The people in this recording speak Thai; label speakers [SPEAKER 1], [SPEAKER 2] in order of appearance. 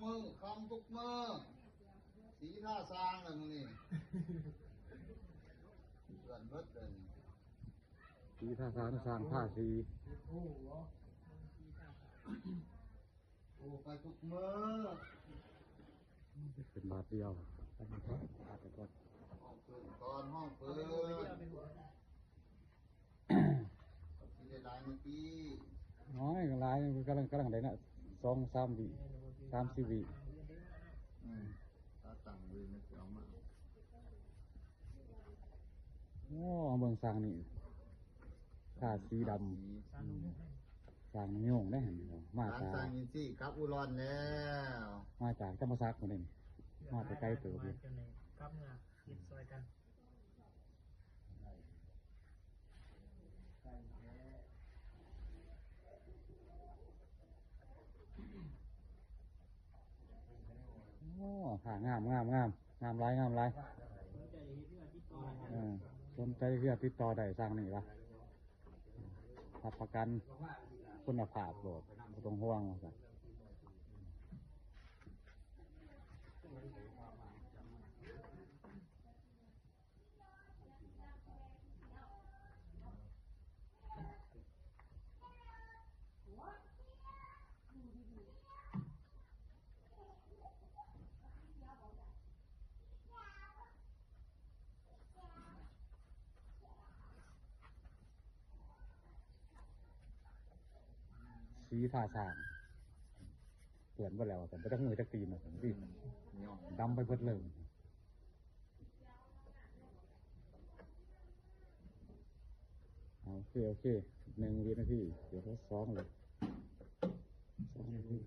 [SPEAKER 1] มือคำทุกมือสีท่าสร้างเลยมึงนี่เกินเบิดเลย
[SPEAKER 2] สีท่าสางสร้างผ้าสี
[SPEAKER 1] โอ้ไปทุกมือ
[SPEAKER 2] เป็นบาทเดียวไปก่อนบาทไปก่อน
[SPEAKER 1] ห้องปืนตอนห้องปืนที่ได้ได้เมื่อกี้
[SPEAKER 2] น้อยหลายกำลังได้น่ะ2-3 วิ3-4 วิ
[SPEAKER 1] ตาตั้งเลยนะเอามา
[SPEAKER 2] โอ้เบิ่งสร้างนี่ผ้าสีดำสร้างโยงได้เห็นไหมมา
[SPEAKER 1] ร้าน
[SPEAKER 2] จาก
[SPEAKER 1] สร้างยินซี่ครับอุรอนแล้ว
[SPEAKER 2] มาจากธรรมศักดิ์คนนี้มาแต่ไกลเติบอยู่
[SPEAKER 3] ครับเงากินซอยกัน
[SPEAKER 2] โอ้ผ้างามหลายสนใจเพื่อติดต่อได้สร้างนี่ปะรับประกันคุณภาพโหลดไม่ต้องห่วงว่าซั่นสีท่าสร้างเปลี่ยนไปแล้วแต่ไม่ต้องมือจักตีนนะพี่ดำไปเบิดเลยโอเค1 วินาทีเดี๋ยวเขา2 เลย2 นาที